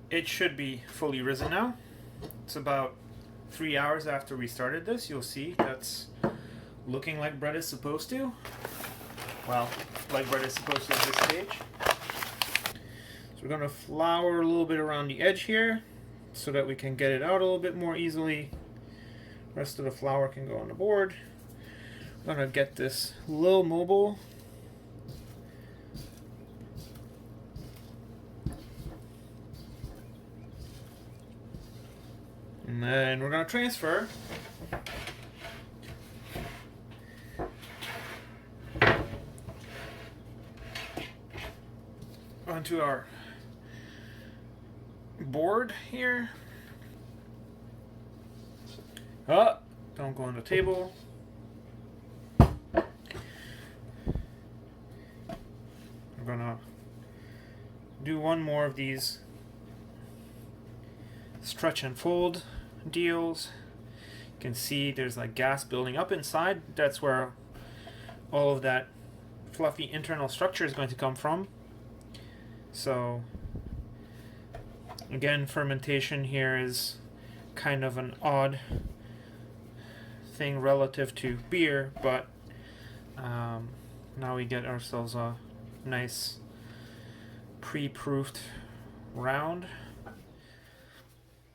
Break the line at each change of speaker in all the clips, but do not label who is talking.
It should be fully risen now. It's about 3 hours after we started this. You'll see that's looking like bread is supposed to. Well, like bread is supposed to at this stage. So we're going to flour a little bit around the edge here so that we can get it out a little bit more easily. The rest of the flour can go on the board. I'm going to get this a little mobile. And then we're going to transfer onto our board here. Oh, don't go on the table. We're going to do one more of these stretch and fold deals. You can see there's like gas building up inside. That's where all of that fluffy internal structure is going to come from. So again, fermentation here is kind of an odd thing relative to beer, but now we get ourselves a nice pre-proofed round.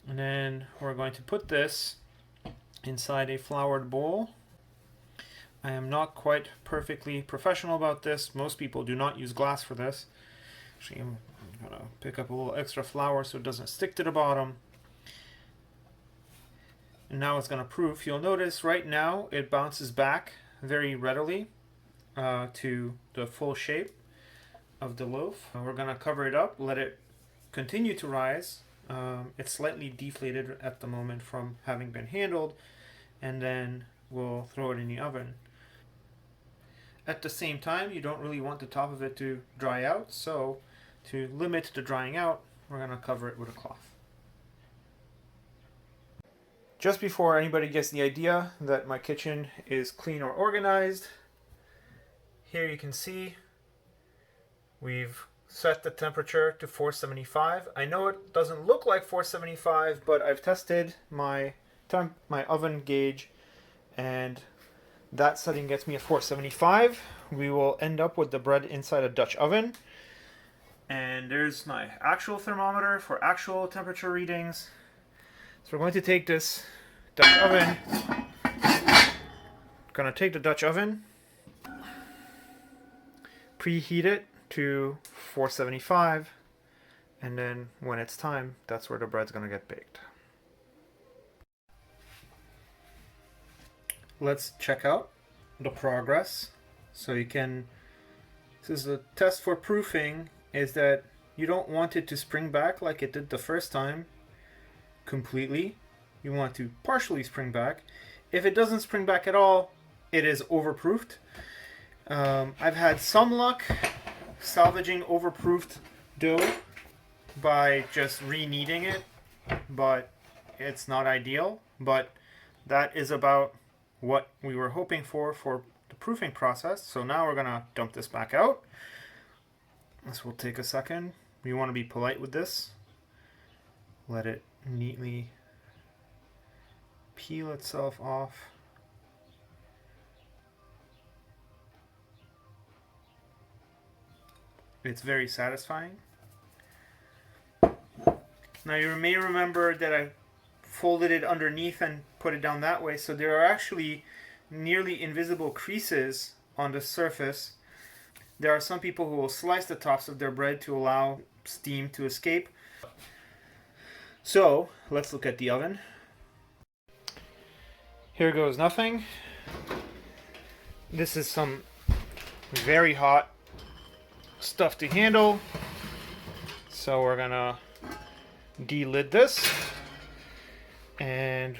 And then we're going to put this inside a floured bowl. I am not quite perfectly professional about this. Most people do not use glass for this. Actually, I'm going to pick up a little extra flour so it doesn't stick to the bottom. And now it's going to proof. You'll notice right now it bounces back very readily to the full shape of the loaf. We're going to cover it up, let it continue to rise. It's slightly deflated at the moment from having been handled, and then we'll throw it in the oven. At the same time, you don't really want the top of it to dry out, so to limit the drying out, we're going to cover it with a cloth. Just before anybody gets the idea that my kitchen is clean or organized, here you can see we've set the temperature to 475. I know it doesn't look like 475, but I've tested my oven gauge, and that setting gets me at 475. We will end up with the bread inside a Dutch oven. And there's my actual thermometer for actual temperature readings. So we're going to take this Dutch oven. Going to take the Dutch oven, preheat it to 475, and then when it's time, that's where the bread's going to get baked. Let's check out the progress. So you can, this is a test for proofing, is that you don't want it to spring back like it did the first time completely. You want to partially spring back. If it doesn't spring back at all, it is overproofed. I've had some luck salvaging overproofed dough by just re-kneading it, but it's not ideal. But that is about what we were hoping for the proofing process. So now we're gonna dump this back out. This will take a second. We want to be polite with this. Let it neatly peel itself off. It's very satisfying. Now you may remember that I folded it underneath and put it down that way, so there are actually nearly invisible creases on the surface. There are some people who will slice the tops of their bread to allow steam to escape. So let's look at the oven. Here goes nothing. This is some very hot stuff to handle. So we're gonna de-lid this. And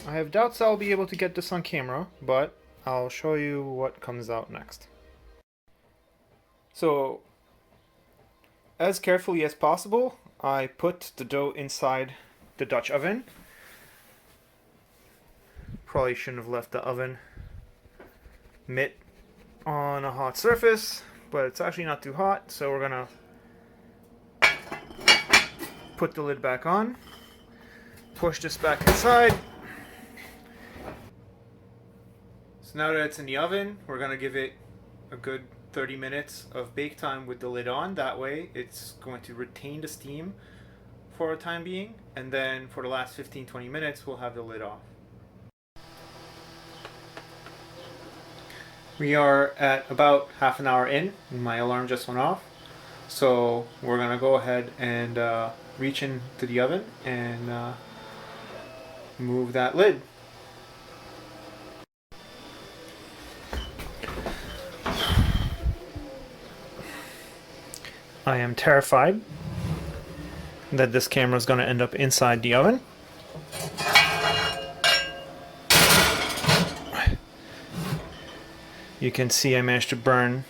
I have doubts I'll be able to get this on camera, but I'll show you what comes out next. So, as carefully as possible, I put the dough inside the Dutch oven. Probably shouldn't have left the oven mitt on a hot surface, but it's actually not too hot, so we're gonna put the lid back on, push this back inside. So now that it's in the oven, we're going to give it a good 30 minutes of bake time with the lid on. That way it's going to retain the steam for a time being, and then for the last 15-20 minutes we'll have the lid off. We are at about half an hour in, and my alarm just went off. So we're gonna go ahead and reach into the oven and move that lid. I am terrified that this camera is going to end up inside the oven. You can see I managed to burn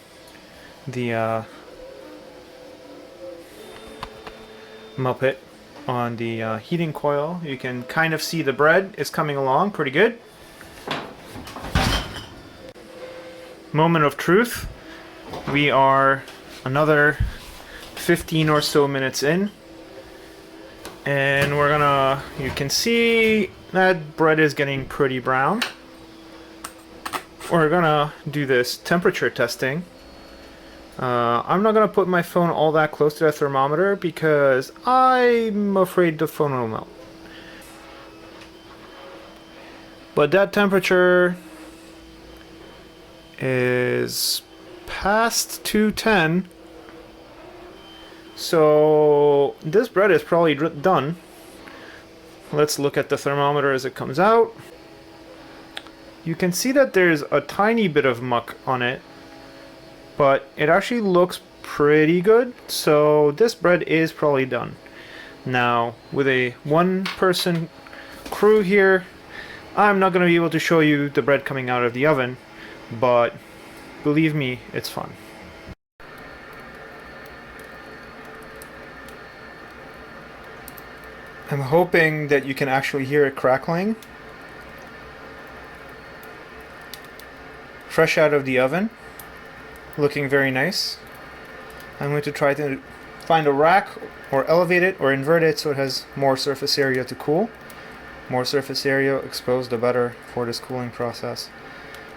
the Muppet on the heating coil. You can kind of see the bread is coming along pretty good. Moment of truth. We are another 15 or so minutes in, and you can see that bread is getting pretty brown. We're gonna do this temperature testing. I'm not gonna put my phone all that close to the thermometer because I'm afraid the phone will melt. But that temperature is past 210. So this bread is probably done. Let's look at the thermometer as it comes out. You can see that there's a tiny bit of muck on it, but it actually looks pretty good. So this bread is probably done. Now, with a one-person crew here, I'm not going to be able to show you the bread coming out of the oven, but believe me, it's fun. I'm hoping that you can actually hear it crackling. Fresh out of the oven, looking very nice. I'm going to try to find a rack or elevate it or invert it so it has more surface area to cool. More surface area exposed, the better for this cooling process.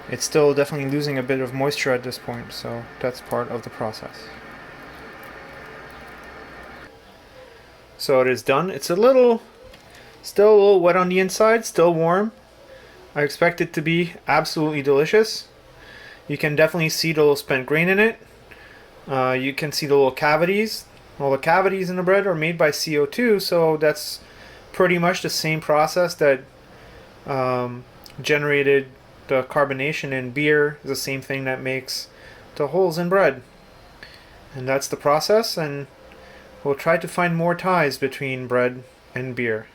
It's still definitely losing a bit of moisture at this point, so that's part of the process. So it is done. It's still a little wet on the inside, still warm. I expect it to be absolutely delicious. You can definitely see the little spent grain in it. You can see the little cavities. All the cavities in the bread are made by CO2, so that's pretty much the same process that generated the carbonation in beer. Is the same thing that makes the holes in bread. And that's the process, and we'll try to find more ties between bread and beer.